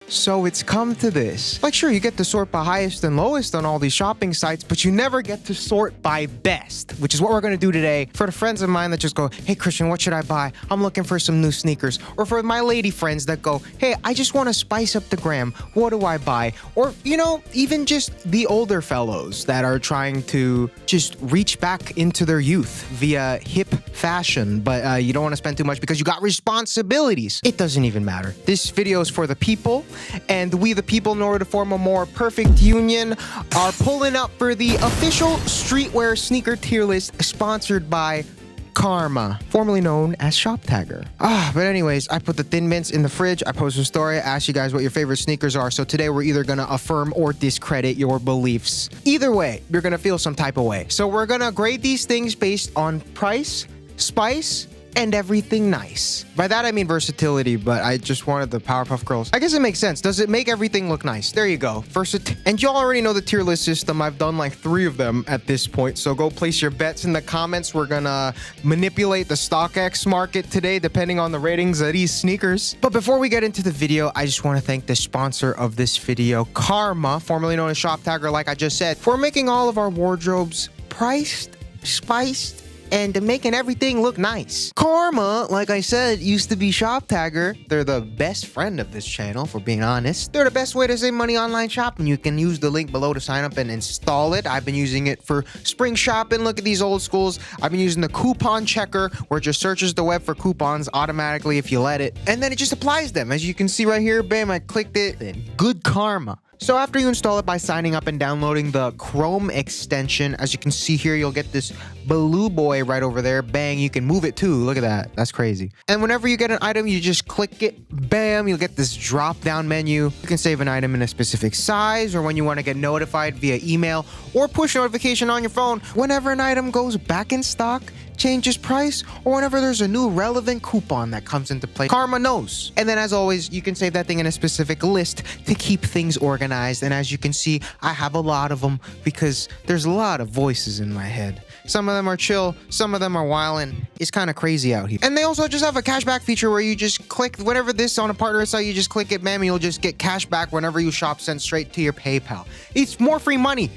So it's come to this. Like, sure, you get to sort by highest and lowest on all these shopping sites, but you never get to sort by best, which is what we're going to do today for the friends of mine that just go, hey, Christian, what should I buy? I'm looking for some new sneakers. Or for my lady friends that go, hey, I just want to spice up the gram. What do I buy? Or, you know, even just the older fellows that are trying to just reach back into their youth via hip fashion, but you don't want to spend too much because you got responsibilities. It doesn't even matter. This video is for the people. And we, the people, in order to form a more perfect union, are pulling up for the official streetwear sneaker tier list sponsored by Karma, formerly known as Shop Tagger. But anyways, I put the Thin Mints in the fridge. I posted a story. I asked you guys what your favorite sneakers are. So today we're either going to affirm or discredit your beliefs. Either way, you're going to feel some type of way. So we're going to grade these things based on price, spice, and everything nice. By that I mean versatility, but I just wanted the Powerpuff Girls. I guess it makes sense. Does it make everything look nice? There you go. And y'all already know the tier list system. I've done like 3 of them at this point, so go place your bets in the comments. We're gonna manipulate the StockX market today, depending on the ratings of these sneakers. But before we get into the video, I just want to thank the sponsor of this video, Karma, formerly known as Shop Tagger, like I just said, for making all of our wardrobes priced, spiced, and making everything look nice. Karma, like I said, used to be Shop Tagger. They're the best friend of this channel, for being honest. They're the best way to save money online shopping. You can use the link below to sign up and install it. I've been using it for spring shopping. Look at these old schools. I've been using the coupon checker, where it just searches the web for coupons automatically if you let it. And then it just applies them. As you can see right here, bam, I clicked it. And good karma. So after you install it by signing up and downloading the Chrome extension, as you can see here, you'll get this blue boy right over there. Bang, you can move it too. Look at that. That's crazy. And whenever you get an item, you just click it. Bam, you'll get this drop down menu. You can save an item in a specific size, or when you want to get notified via email or push notification on your phone whenever an item goes back in stock, changes price, or whenever there's a new relevant coupon that comes into play. Karma knows. And then as always, you can save that thing in a specific list to keep things organized. And as you can see, I have a lot of them because there's a lot of voices in my head. Some of them are chill, some of them are wildin'. It's kind of crazy out here. And they also just have a cashback feature where you just click whatever this on a partner site, you just click it, bam, you'll just get cash back whenever you shop sent straight to your PayPal. It's more free money.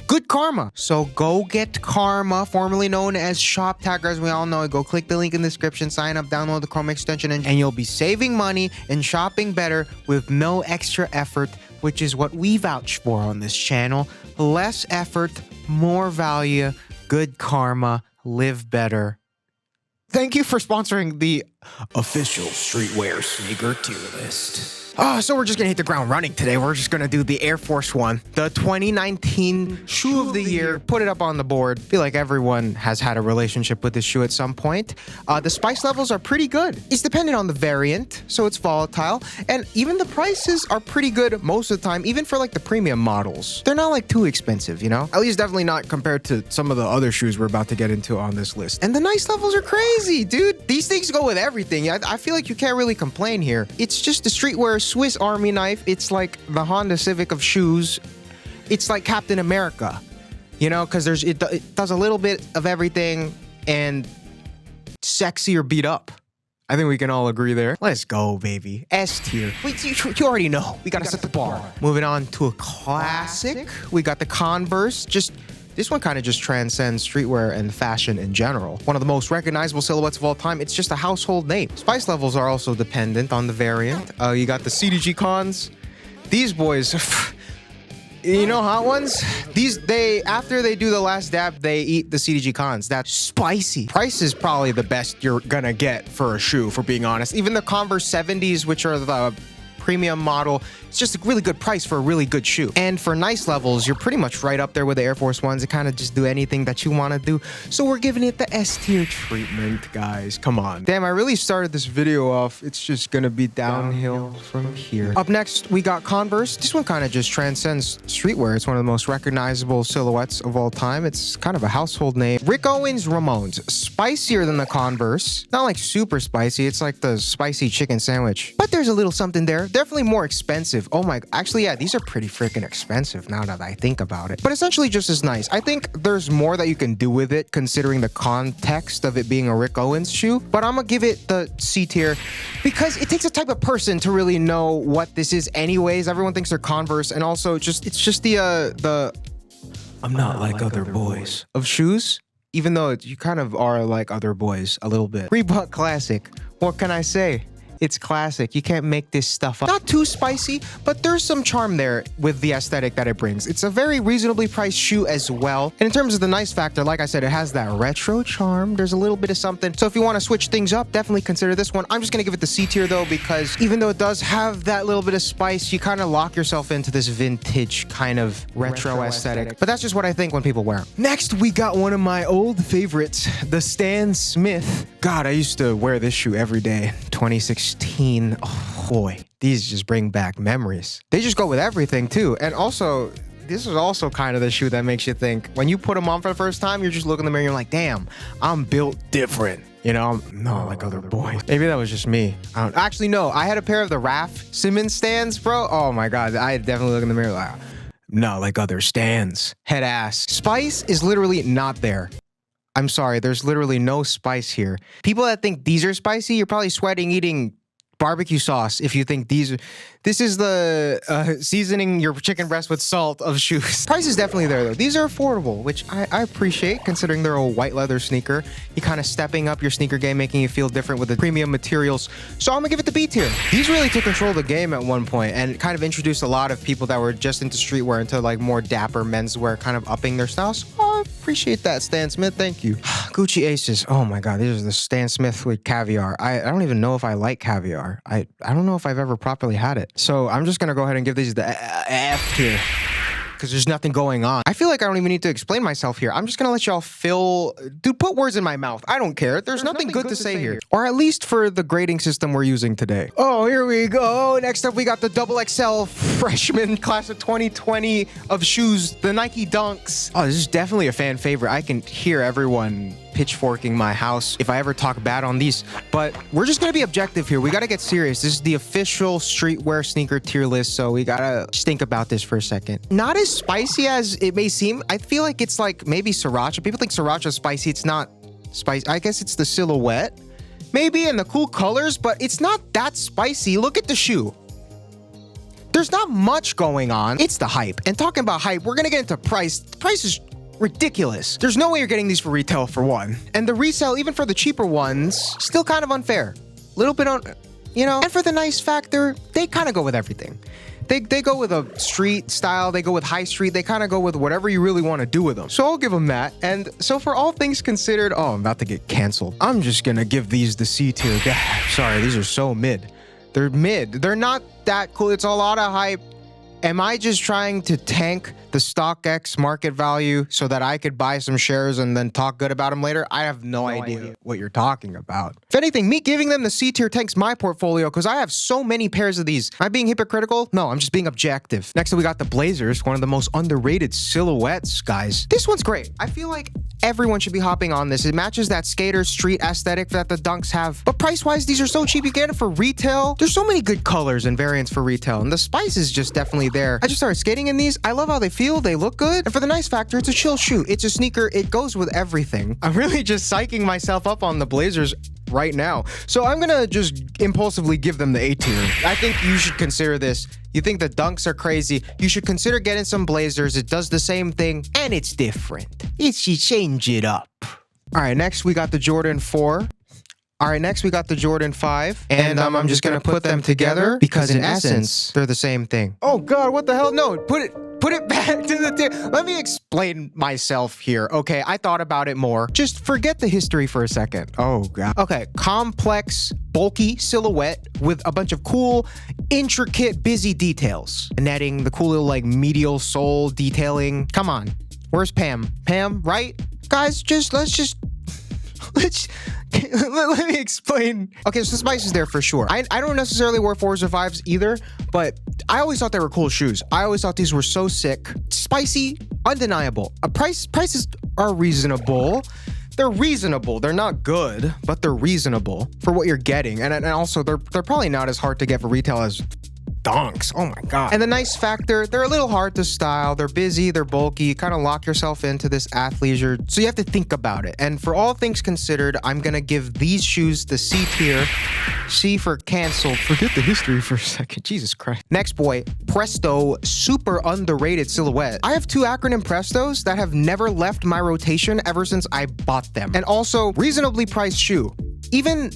Good karma. So go get Karma, formerly known as Shop Tagger, as we all know. Go click the link in the description, sign up, download the Chrome extension, and you'll be saving money and shopping better with no extra effort, which is what we vouch for on this channel. Less effort, more value, good karma, live better. Thank you for sponsoring the official streetwear sneaker tier list. So we're just gonna hit the ground running today. We're just gonna do the Air Force One, the 2019 shoe of the year. Put it up on the board. I feel like everyone has had a relationship with this shoe at some point. The spice levels are pretty good. It's dependent on the variant, so it's volatile. And even the prices are pretty good most of the time, even for like the premium models. They're not like too expensive, you know? At least definitely not compared to some of the other shoes we're about to get into on this list. And the nice levels are crazy, dude. These things go with everything. I feel like you can't really complain here. It's just a streetwear Swiss Army knife. It's like the Honda Civic of shoes. It's like Captain America, you know, because it does a little bit of everything and sexy or beat up. I think we can all agree there. Let's go, baby. S tier. Wait, you already know. We gotta set the bar. Moving on to a classic. We got the Converse. This one kind of just transcends streetwear and fashion in general. One of the most recognizable silhouettes of all time. It's just a household name. Spice levels are also dependent on the variant. You got the CDG cons. These boys, you know, hot ones? After they do the last dab, they eat the CDG cons. That's spicy. Price is probably the best you're gonna get for a shoe, for being honest. Even the Converse 70s, which are the premium model, it's just a really good price for a really good shoe. And for nice levels, you're pretty much right up there with the Air Force Ones. It kind of just do anything that you want to do. So we're giving it the S tier treatment, guys. Come on. Damn, I really started this video off. It's just gonna be downhill from here. Up next, we got Converse. This one kind of just transcends streetwear. It's one of the most recognizable silhouettes of all time. It's kind of a household name. Rick Owens Ramones. Spicier than the Converse. Not like super spicy. It's like the spicy chicken sandwich. But there's a little something there. definitely more expensive. Oh my, actually, yeah, these are pretty freaking expensive now that I think about it. But essentially just as nice. I think there's more that you can do with it considering the context of it being a Rick Owens shoe. But I'm gonna give it the C tier because it takes a type of person to really know what this is anyways. Everyone thinks they're Converse, and also it's just the I'm not like other boys of shoes. Even though you kind of are like other boys a little bit. Reebok Classic. What can I say? It's classic. You can't make this stuff up. Not too spicy, but there's some charm there with the aesthetic that it brings. It's a very reasonably priced shoe as well. And in terms of the nice factor, like I said, it has that retro charm. There's a little bit of something. So if you want to switch things up, definitely consider this one. I'm just going to give it the C tier though, because even though it does have that little bit of spice, you kind of lock yourself into this vintage kind of retro aesthetic. But that's just what I think when people wear them. Next, we got one of my old favorites, the Stan Smith. God, I used to wear this shoe every day. 2016. Oh boy, these just bring back memories. They just go with everything too. And also, this is also kind of the shoe that makes you think when you put them on for the first time, you're just looking in the mirror and you're like, damn, I'm built different. You know, I'm not like other boys. Maybe that was just me. Actually, no, I had a pair of the Raf Simmons stands, bro. Oh my God, I definitely look in the mirror like, not like other stands. Head ass. Spice is literally not there. I'm sorry, there's literally no spice here. People that think these are spicy, you're probably sweating eating barbecue sauce if you think this is the seasoning your chicken breast with salt of shoes. Price is definitely there though. These are affordable, which I appreciate considering they're a white leather sneaker. You kind of stepping up your sneaker game, making you feel different with the premium materials. So I'm gonna give it the B tier. These really took control of the game at one point and kind of introduced a lot of people that were just into streetwear into like more dapper menswear, kind of upping their styles. Oh, I appreciate that, Stan Smith. Thank you. Gucci Aces. Oh my God, these are the Stan Smith with caviar. I don't even know if I like caviar. I don't know if I've ever properly had it. So I'm just gonna go ahead and give these the F tier because there's nothing going on. I feel like I don't even need to explain myself here. I'm just gonna let y'all dude, put words in my mouth. I don't care. There's nothing good to say here. Or at least for the grading system we're using today. Oh, here we go. Next up, we got the XXL freshman class of 2020 of shoes, the Nike Dunks. Oh, this is definitely a fan favorite. I can hear everyone pitchforking my house if I ever talk bad on these, but we're just gonna be objective here. We gotta get serious. This is the official streetwear sneaker tier list, so we gotta think about this for a second. Not as spicy as it may seem. I feel like it's like maybe Sriracha. People think Sriracha is spicy. It's not spicy. I guess it's the silhouette, maybe, and the cool colors, but it's not that spicy. Look at the shoe. There's not much going on. It's the hype. And talking about hype, we're gonna get into price. The price is ridiculous. There's no way you're getting these for retail for one. And the resale, even for the cheaper ones, still kind of unfair. Little bit on, you know, and for the nice factor, they kind of go with everything. They go with a street style, they go with high street, they kind of go with whatever you really want to do with them. So I'll give them that. And so for all things considered, oh, I'm about to get canceled. I'm just gonna give these the C tier. Sorry, these are so mid. They're mid. They're not that cool. It's a lot of hype. Am I just trying to tank the StockX market value so that I could buy some shares and then talk good about them later? I have no idea what you're talking about. If anything, me giving them the C tier tanks my portfolio because I have so many pairs of these. Am I being hypocritical? No, I'm just being objective. Next up, we got the Blazers, one of the most underrated silhouettes, guys. This one's great. I feel like everyone should be hopping on this. It matches that skater street aesthetic that the Dunks have. But price-wise, these are so cheap. You get it for retail. There's so many good colors and variants for retail, and the spice is just definitely there. I just started skating in these. I love how they feel. They look good. And for the nice factor, it's a chill shoe. It's a sneaker. It goes with everything. I'm really just psyching myself up on the Blazers right now. So I'm gonna just impulsively give them the A tier. I think you should consider this. You think the Dunks are crazy, you should consider getting some Blazers. It does the same thing and it's different. You should change it up. All right, next we got the Jordan 4. All right, next we got the Jordan 5. And I'm just gonna put them together because in essence, they're the same thing. Oh God, what the hell? No, put it back to the tier. Let me explain myself here, okay? I thought about it more. Just forget the history for a second. Oh God. Okay, complex, bulky silhouette with a bunch of cool, intricate, busy details. The netting, the cool little like medial sole detailing. Come on, where's Pam? Pam, right? Guys, let me explain. Okay, so the spice is there for sure. I don't necessarily wear 4s or 5s either, but I always thought they were cool shoes. I always thought these were so sick. Spicy, undeniable. Prices are reasonable. They're reasonable. They're not good, but they're reasonable for what you're getting. And also, they're probably not as hard to get for retail as dunks. Oh my God. And the nice factor, they're a little hard to style. They're busy, they're bulky. You kind of lock yourself into this athleisure. So you have to think about it. And for all things considered, I'm going to give these shoes the C tier. C for canceled. Forget the history for a second. Jesus Christ. Next boy, Presto, super underrated silhouette. I have two acronym Prestos that have never left my rotation ever since I bought them. And also reasonably priced shoe. Even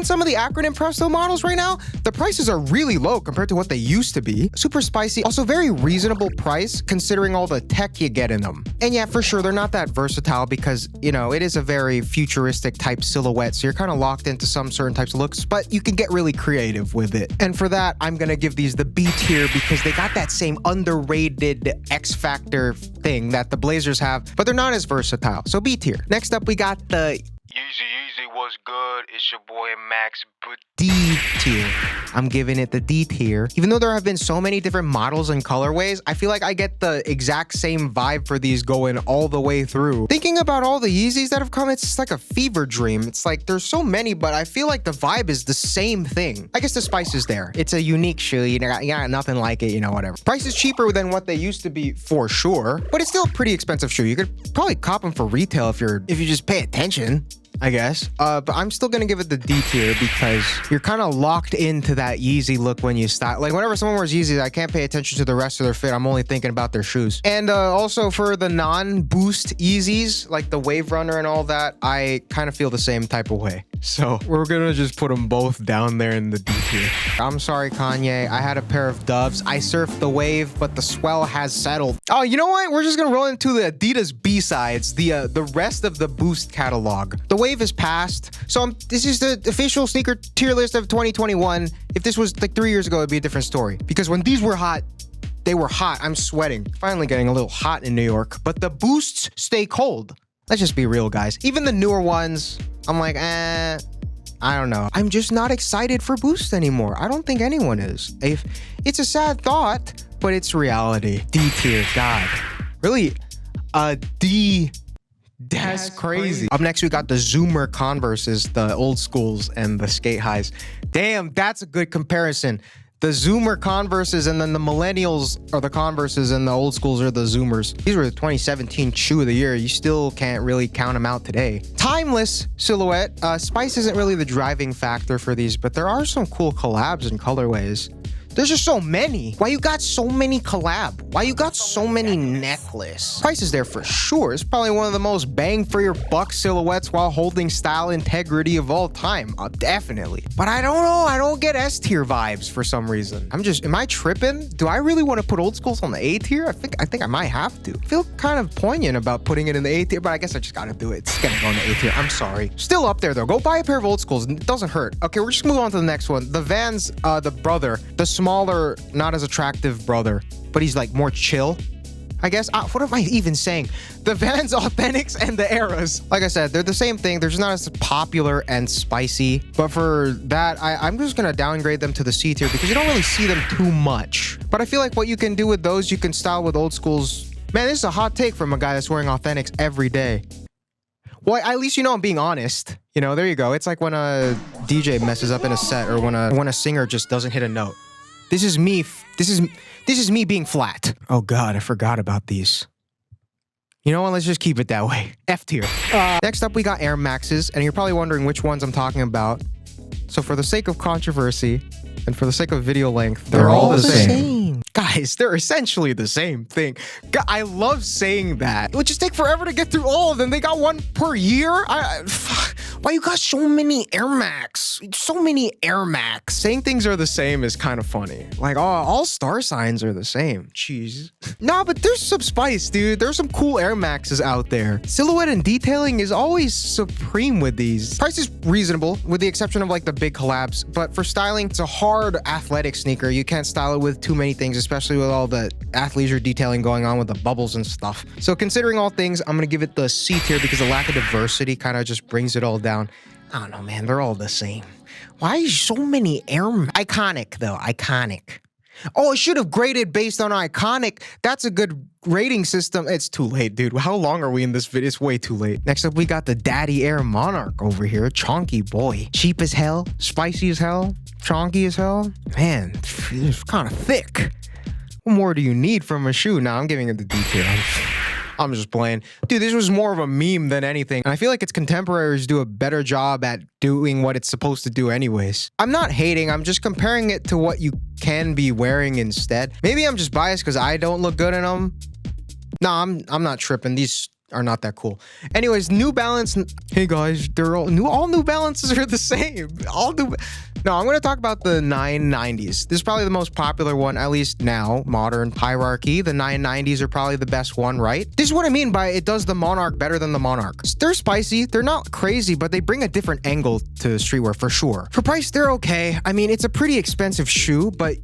some of the acronym Presto models right now, the prices are really low compared to what they used to be. Super spicy, also very reasonable price considering all the tech you get in them. And yeah, for sure, they're not that versatile because, you know, it is a very futuristic type silhouette, so you're kind of locked into some certain types of looks, but you can get really creative with it. And for that, I'm gonna give these the B tier because they got that same underrated X factor thing that the Blazers have, but they're not as versatile, so B tier. Next up, we got the Yeezy, what's good? It's your boy Max, but D tier. I'm giving it the D tier. Even though there have been so many different models and colorways, I feel like I get the exact same vibe for these going all the way through. Thinking about all the Yeezys that have come, it's just like a fever dream. It's like there's so many, but I feel like the vibe is the same thing. I guess the spice is there. It's a unique shoe. You got nothing like it, you know, whatever. Price is cheaper than what they used to be for sure, but it's still a pretty expensive shoe. You could probably cop them for retail if you just pay attention, I guess. But I'm still gonna give it the D tier because you're kind of locked into that Yeezy look when you style. Like whenever someone wears Yeezys, I can't pay attention to the rest of their fit. I'm only thinking about their shoes. And also for the non-boost Yeezys, like the Wave Runner and all that, I kind of feel the same type of way. So we're gonna just put them both down there in the D tier. I'm sorry, Kanye. I had a pair of Doves. I surfed the wave, but the swell has settled. Oh, you know what? We're just gonna roll into the Adidas B-sides, the rest of the Boost catalog. The wave is past. So this is the official sneaker tier list of 2021. If this was like 3 years ago, it'd be a different story. Because when these were hot, they were hot. I'm sweating. Finally getting a little hot in New York. But the Boosts stay cold. Let's just be real, guys. Even the newer ones, I'm like, I don't know. I'm just not excited for Boost anymore. I don't think anyone is. It's a sad thought, but it's reality. D tier, God. Really? D. That's crazy. Up next, we got the Zoomer Converses, the old schools and the skate highs. Damn, that's a good comparison. The Zoomer Converses and then the millennials are the Converses and the old schools are the Zoomers. These were the 2017 shoe of the year. You still can't really count them out today. Timeless silhouette. Spice isn't really the driving factor for these, but there are some cool collabs and colorways. There's just so many. Why you got so many collab? Why you got so many necklace? Price is there for sure. It's probably one of the most bang for your buck silhouettes while holding style integrity of all time. Definitely. But I don't know. I don't get S tier vibes for some reason. Am I tripping? Do I really want to put old schools on the A tier? I think I might have to. I feel kind of poignant about putting it in the A tier, but I guess I just gotta do it. It's gonna go in the A tier. I'm sorry. Still up there though. Go buy a pair of old schools. It doesn't hurt. Okay, we're just moving on to the next one. The Vans, the brother, the smaller, not as attractive brother, but he's like more chill, I guess. What am I even saying? The Vans Authentics and the Eras. Like I said, they're the same thing. They're just not as popular and spicy. But for that, I'm just gonna downgrade them to the C tier because you don't really see them too much. But I feel like what you can do with those, you can style with old schools. Man, this is a hot take from a guy that's wearing Authentics every day. Well, at least you know I'm being honest. You know, there you go. It's like when a DJ messes up in a set or when a singer just doesn't hit a note. This is me. This is me being flat. Oh God, I forgot about these. You know what? Let's just keep it that way. F tier. Next up, we got Air Maxes, and you're probably wondering which ones I'm talking about. So for the sake of controversy and for the sake of video length, they're all the same. Guys, they're essentially the same thing. I love saying that. It would just take forever to get through all of them. They got one per year. Why you got so many Air Max? So many Air Max. Saying things are the same is kind of funny. Like, all star signs are the same. Jeez. Nah, but there's some spice, dude. There's some cool Air Maxes out there. Silhouette and detailing is always supreme with these. Price is reasonable, with the exception of like the big collabs. But for styling, it's a hard athletic sneaker. You can't style it with too many things, especially with all the athleisure detailing going on with the bubbles and stuff. So considering all things, I'm gonna give it the C tier because the lack of diversity kind of just brings it all down. I don't know, man. They're all the same. Why so many Iconic, though. Iconic. Oh, it should have graded based on iconic. That's a good rating system. It's too late, dude. How long are we in this video? It's way too late. Next up, we got the Daddy Air Monarch over here. Chonky boy. Cheap as hell, spicy as hell, chonky as hell. Man, it's kind of thick. What more do you need from a shoe? Nah, I'm giving it the detail. I'm just playing. Dude, this was more of a meme than anything. And I feel like its contemporaries do a better job at doing what it's supposed to do anyways. I'm not hating, I'm just comparing it to what you can be wearing instead. Maybe I'm just biased because I don't look good in them. Nah, I'm not tripping. These are not that cool. Anyways, New Balance. Hey guys, they're all New Balances are the same. No, I'm going to talk about the 990s. This is probably the most popular one, at least now, modern hierarchy. The 990s are probably the best one, right? This is what I mean by it does the Monarch better than the Monarch. They're spicy, they're not crazy, but they bring a different angle to streetwear for sure. For price, they're okay. I mean, it's a pretty expensive shoe, but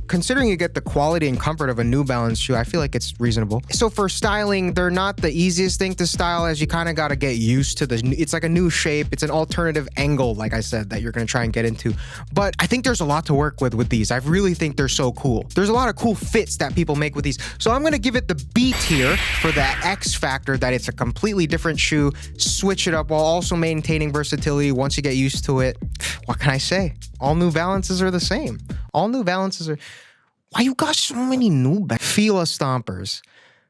considering you get the quality and comfort of a New Balance shoe, I feel like it's reasonable. So for styling, they're not the easiest thing to style, as you kind of got to get used to it's like a new shape. It's an alternative angle, like I said, that you're going to try and get into. But I think there's a lot to work with these. I really think they're so cool. There's a lot of cool fits that people make with these. So I'm going to give it the B tier for the X factor, that it's a completely different shoe. Switch it up while also maintaining versatility once you get used to it. What can I say? All New Balances are the same. All New Balances are... Why you got so many New Balances? Fila Stompers.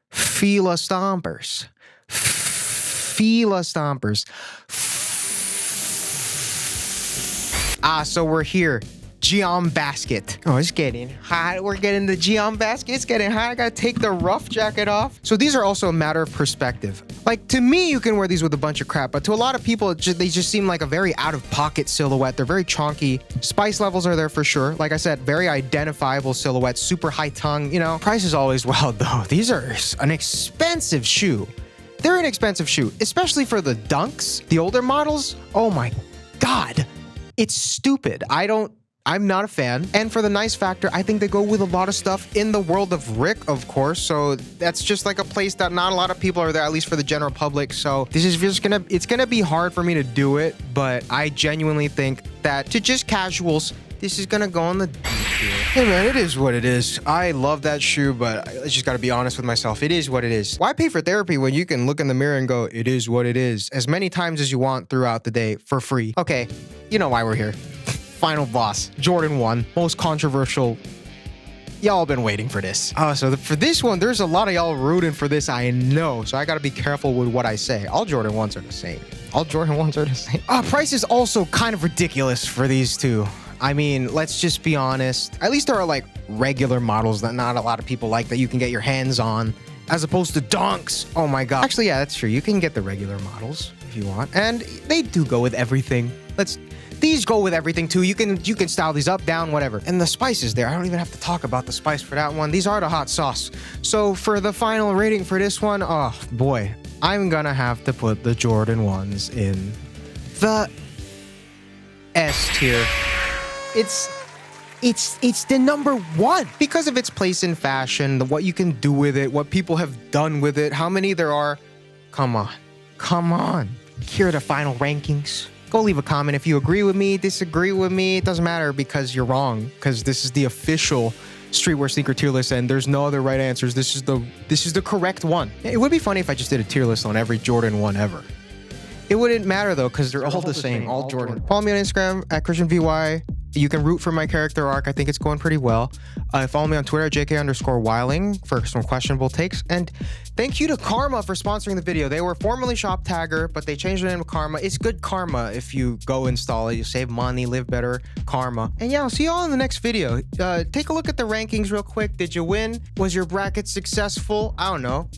Fila Stompers. Fila Stompers. So we're here. Geom basket. Oh, it's getting hot. We're getting the Geom basket. It's getting hot. I gotta take the rough jacket off. So these are also a matter of perspective. Like, to me, you can wear these with a bunch of crap, but to a lot of people, they just seem like a very out-of-pocket silhouette. They're very chonky. Spice levels are there for sure. Like I said, very identifiable silhouette, super high tongue. You know, price is always wild though. These are an expensive shoe. They're an expensive shoe, especially for the Dunks, the older models. Oh my God. It's stupid. I'm not a fan. And for the nice factor, I think they go with a lot of stuff in the world of Rick, of course. So that's just like a place that not a lot of people are there, at least for the general public. So this is just it's gonna be hard for me to do it, but I genuinely think that to just casuals, this is gonna go on the D tier. Hey man, it is what it is. I love that shoe, but I just gotta be honest with myself. It is what it is. Why pay for therapy when you can look in the mirror and go, it is what it is, as many times as you want throughout the day for free? Okay, you know why we're here. Final boss, Jordan 1, most controversial. Y'all been waiting for this. For this one, there's a lot of y'all rooting for this, I know. So I gotta be careful with what I say. All Jordan 1s are the same. All Jordan 1s are the same. Price is also kind of ridiculous for these two. I mean, let's just be honest. At least there are like regular models that not a lot of people like that you can get your hands on, as opposed to Dunks. Oh my God. Actually, yeah, that's true. You can get the regular models if you want. And they do go with everything. These go with everything too. You can style these up, down, whatever. And the spice is there. I don't even have to talk about the spice for that one. These are the hot sauce. So for the final rating for this one, oh boy, I'm gonna have to put the Jordan 1s in the S tier. It's the number one because of its place in fashion, what you can do with it, what people have done with it, how many there are. Come on. Here are the final rankings. Go leave a comment if you agree with me, disagree with me. It doesn't matter because you're wrong, because this is the official Streetwear sneaker tier list and there's no other right answers. This is the correct one. It would be funny if I just did a tier list on every Jordan 1 ever. It wouldn't matter though, because they're all the same, all Jordan. Follow me on Instagram at ChristianVY. You can root for my character arc. I think it's going pretty well. Follow me on Twitter at JK_Weiling for some questionable takes. And thank you to Karma for sponsoring the video. They were formerly Shop Tagger, but they changed their name to Karma. It's good karma if you go install it. You save money, live better, karma. And yeah, I'll see you all in the next video. Take a look at the rankings real quick. Did you win? Was your bracket successful? I don't know.